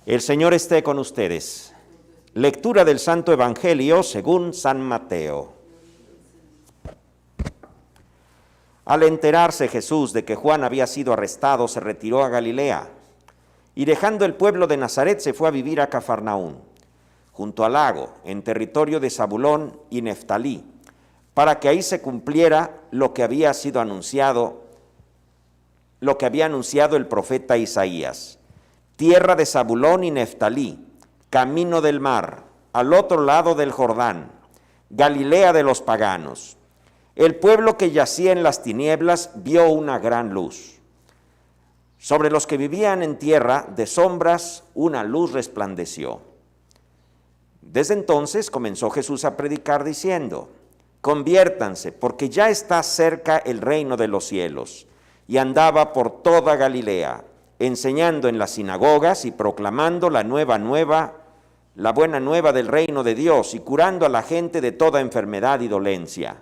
El Señor esté con ustedes. Lectura del Santo Evangelio según San Mateo. Al enterarse Jesús de que Juan había sido arrestado, se retiró a Galilea y dejando el pueblo de Nazaret se fue a vivir a Cafarnaún, junto al lago, en territorio de Zabulón y Neftalí, para que ahí se cumpliera lo que había anunciado el profeta Isaías. Tierra de Zabulón y Neftalí, camino del mar, al otro lado del Jordán, Galilea de los paganos. El pueblo que yacía en las tinieblas vio una gran luz. Sobre los que vivían en tierra de sombras, una luz resplandeció. Desde entonces comenzó Jesús a predicar diciendo: conviértanse, porque ya está cerca el reino de los cielos. Y andaba por toda Galilea, enseñando en las sinagogas y proclamando la buena nueva del reino de Dios y curando a la gente de toda enfermedad y dolencia.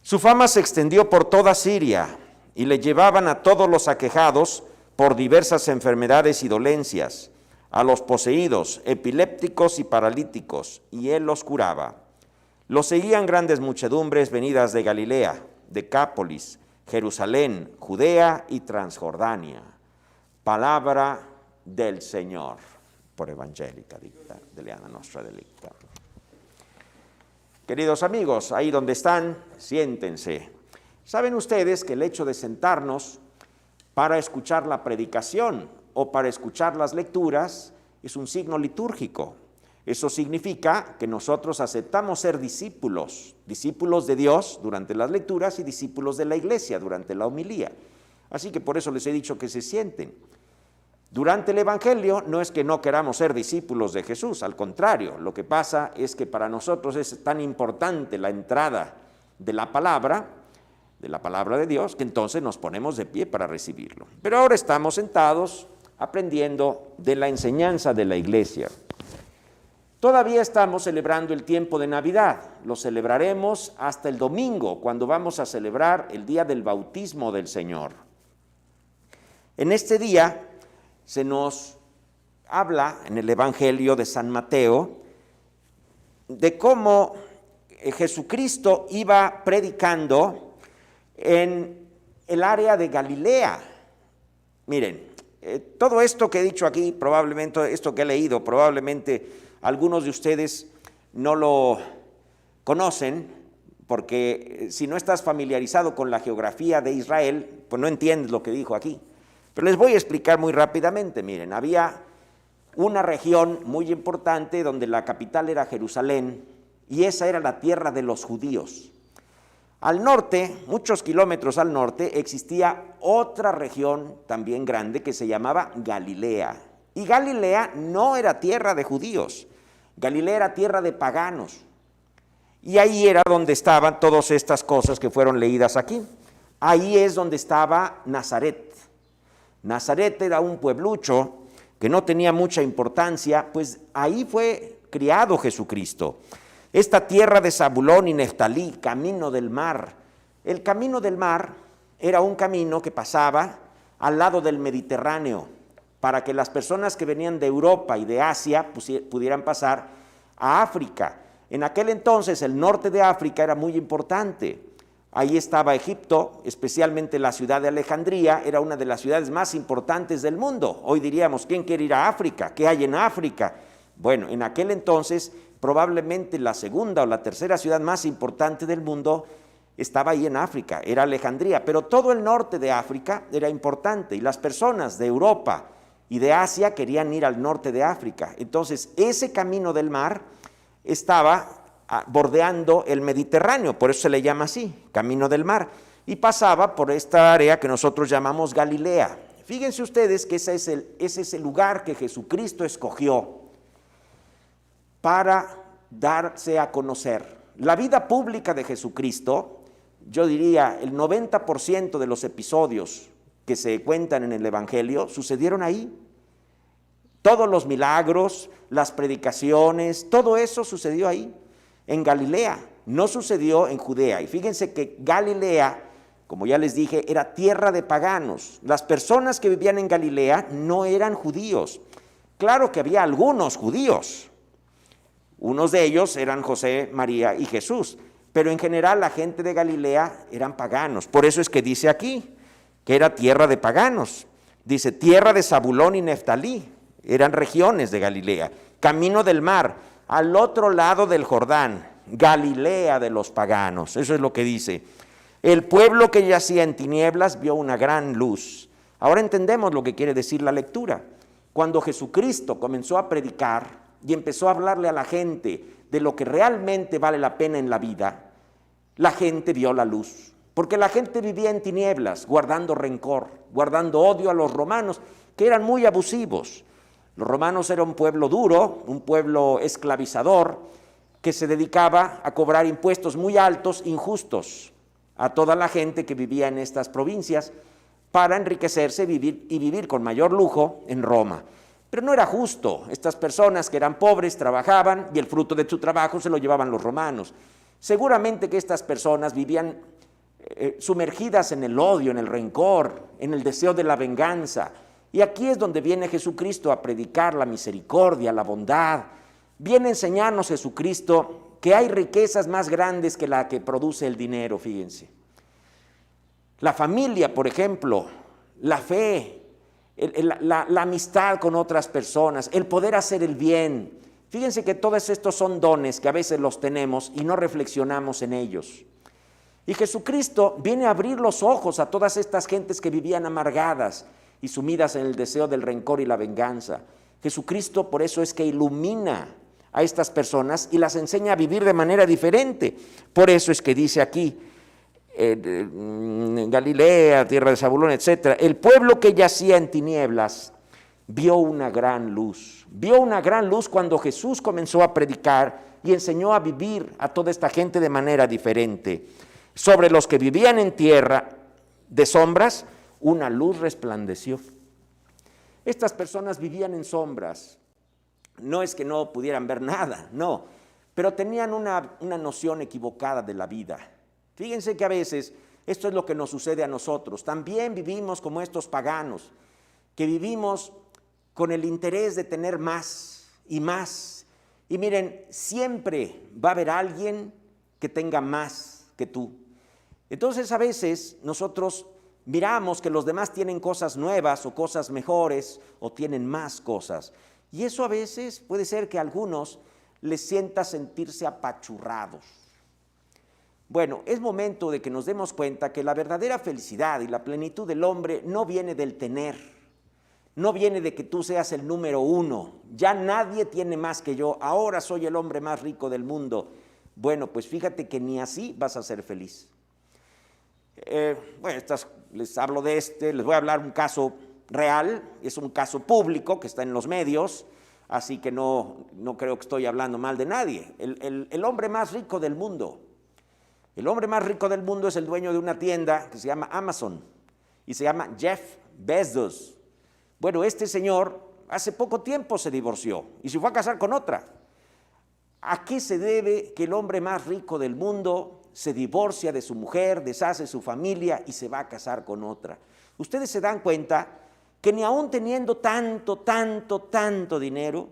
Su fama se extendió por toda Siria y le llevaban a todos los aquejados por diversas enfermedades y dolencias, a los poseídos, epilépticos y paralíticos, y él los curaba. Los seguían grandes muchedumbres venidas de Galilea, Decápolis, Jerusalén, Judea y Transjordania. Palabra del Señor. Por evangélica dicta, deleana nostra delicta. Queridos amigos, ahí donde están, siéntense. ¿Saben ustedes que el hecho de sentarnos para escuchar la predicación o para escuchar las lecturas es un signo litúrgico? Eso significa que nosotros aceptamos ser discípulos de Dios durante las lecturas y discípulos de la iglesia durante la homilía. Así que por eso les he dicho que se sienten. Durante el Evangelio no es que no queramos ser discípulos de Jesús, al contrario, lo que pasa es que para nosotros es tan importante la entrada de la palabra de Dios, que entonces nos ponemos de pie para recibirlo. Pero ahora estamos sentados aprendiendo de la enseñanza de la iglesia. Todavía estamos celebrando el tiempo de Navidad, lo celebraremos hasta el domingo, cuando vamos a celebrar el día del bautismo del Señor. En este día se nos habla en el Evangelio de San Mateo de cómo Jesucristo iba predicando en el área de Galilea. Miren, todo esto que he dicho aquí, probablemente, esto que he leído, probablemente algunos de ustedes no lo conocen, porque si no estás familiarizado con la geografía de Israel, pues no entiendes lo que dijo aquí. Pero les voy a explicar muy rápidamente. Miren, había una región muy importante donde la capital era Jerusalén, y esa era la tierra de los judíos. Al norte, muchos kilómetros al norte, existía otra región también grande que se llamaba Galilea. Y Galilea no era tierra de judíos, Galilea era tierra de paganos. Y ahí era donde estaban todas estas cosas que fueron leídas aquí. Ahí es donde estaba Nazaret. Nazaret era un pueblucho que no tenía mucha importancia, pues ahí fue criado Jesucristo. Esta tierra de Zabulón y Neftalí, camino del mar. El camino del mar era un camino que pasaba al lado del Mediterráneo, para que las personas que venían de Europa y de Asia pudieran pasar a África. En aquel entonces el norte de África era muy importante. Ahí estaba Egipto, especialmente la ciudad de Alejandría, era una de las ciudades más importantes del mundo. Hoy diríamos, ¿quién quiere ir a África? ¿Qué hay en África? Bueno, en aquel entonces probablemente la segunda o la tercera ciudad más importante del mundo estaba ahí en África, era Alejandría, pero todo el norte de África era importante y las personas de Europa y de Asia querían ir al norte de África. Entonces ese camino del mar estaba bordeando el Mediterráneo, por eso se le llama así, camino del mar, y pasaba por esta área que nosotros llamamos Galilea. Fíjense ustedes que ese es el lugar que Jesucristo escogió para darse a conocer. La vida pública de Jesucristo, yo diría el 90% de los episodios que se cuentan en el Evangelio sucedieron ahí. Todos los milagros, las predicaciones, todo eso sucedió ahí, en Galilea, no sucedió en Judea. Y fíjense que Galilea, como ya les dije, era tierra de paganos. Las personas que vivían en Galilea no eran judíos. Claro que había algunos judíos, unos de ellos eran José, María y Jesús, pero en general la gente de Galilea eran paganos. Por eso es que dice aquí que era tierra de paganos. Dice tierra de Zabulón y Neftalí, eran regiones de Galilea, camino del mar, al otro lado del Jordán, Galilea de los paganos. Eso es lo que dice. El pueblo que yacía en tinieblas vio una gran luz. Ahora entendemos lo que quiere decir la lectura. Cuando Jesucristo comenzó a predicar y empezó a hablarle a la gente de lo que realmente vale la pena en la vida, la gente vio la luz, porque la gente vivía en tinieblas, guardando rencor, guardando odio a los romanos, que eran muy abusivos. Los romanos eran un pueblo duro, un pueblo esclavizador, que se dedicaba a cobrar impuestos muy altos, injustos, a toda la gente que vivía en estas provincias, para enriquecerse y vivir con mayor lujo en Roma. Pero no era justo. Estas personas que eran pobres trabajaban y el fruto de su trabajo se lo llevaban los romanos. Seguramente que estas personas vivían sumergidas en el odio, en el rencor, en el deseo de la venganza. Y aquí es donde viene Jesucristo a predicar la misericordia, la bondad. Viene a enseñarnos Jesucristo que hay riquezas más grandes que la que produce el dinero, fíjense. La familia, por ejemplo, la fe, la amistad con otras personas, el poder hacer el bien. Fíjense que todos estos son dones que a veces los tenemos y no reflexionamos en ellos. Y Jesucristo viene a abrir los ojos a todas estas gentes que vivían amargadas y sumidas en el deseo del rencor y la venganza. Jesucristo por eso es que ilumina a estas personas y las enseña a vivir de manera diferente. Por eso es que dice aquí, Galilea, tierra de Zabulón, etc. El pueblo que yacía en tinieblas vio una gran luz. Vio una gran luz cuando Jesús comenzó a predicar y enseñó a vivir a toda esta gente de manera diferente. Sobre los que vivían en tierra de sombras, una luz resplandeció. Estas personas vivían en sombras. No es que no pudieran ver nada, no, pero tenían una noción equivocada de la vida. Fíjense que a veces esto es lo que nos sucede a nosotros. También vivimos como estos paganos, que vivimos con el interés de tener más y más. Y miren, siempre va a haber alguien que tenga más que tú. Entonces a veces nosotros miramos que los demás tienen cosas nuevas o cosas mejores o tienen más cosas. Y eso a veces puede ser que a algunos les sienta sentirse apachurrados. Bueno, es momento de que nos demos cuenta que la verdadera felicidad y la plenitud del hombre no viene del tener, no viene de que tú seas el número uno, ya nadie tiene más que yo, ahora soy el hombre más rico del mundo. Bueno, pues fíjate que ni así vas a ser feliz. Les hablo de les voy a hablar un caso real, es un caso público que está en los medios, así que no creo que estoy hablando mal de nadie. El hombre más rico del mundo, el hombre más rico del mundo es el dueño de una tienda que se llama Amazon y se llama Jeff Bezos. Bueno, este señor hace poco tiempo se divorció y se fue a casar con otra. ¿A qué se debe que el hombre más rico del mundo se divorcia de su mujer, deshace su familia y se va a casar con otra? Ustedes se dan cuenta que ni aún teniendo tanto dinero,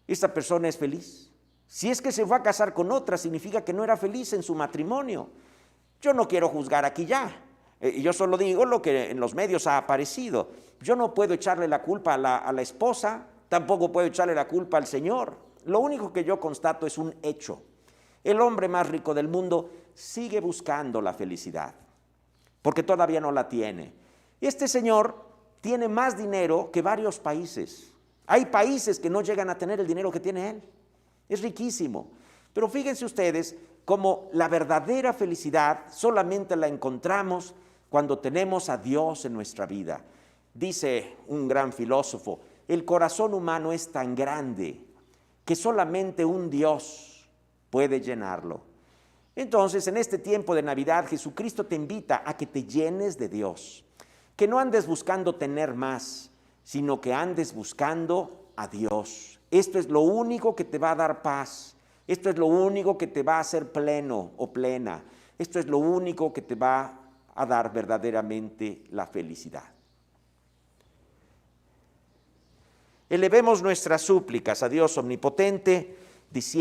esta persona es feliz. Si es que se fue a casar con otra, significa que no era feliz en su matrimonio. Yo no quiero juzgar aquí ya. Yo solo digo lo que en los medios ha aparecido. Yo no puedo echarle la culpa a la esposa, tampoco puedo echarle la culpa al señor. Lo único que yo constato es un hecho. El hombre más rico del mundo sigue buscando la felicidad, porque todavía no la tiene. Este señor tiene más dinero que varios países. Hay países que no llegan a tener el dinero que tiene él. Es riquísimo. Pero fíjense ustedes cómo la verdadera felicidad solamente la encontramos cuando tenemos a Dios en nuestra vida. Dice un gran filósofo, el corazón humano es tan grande que solamente un Dios puede llenarlo. Entonces, en este tiempo de Navidad, Jesucristo te invita a que te llenes de Dios, que no andes buscando tener más, sino que andes buscando a Dios. Esto es lo único que te va a dar paz, esto es lo único que te va a hacer pleno o plena, esto es lo único que te va a dar verdaderamente la felicidad. Elevemos nuestras súplicas a Dios omnipotente, diciendo: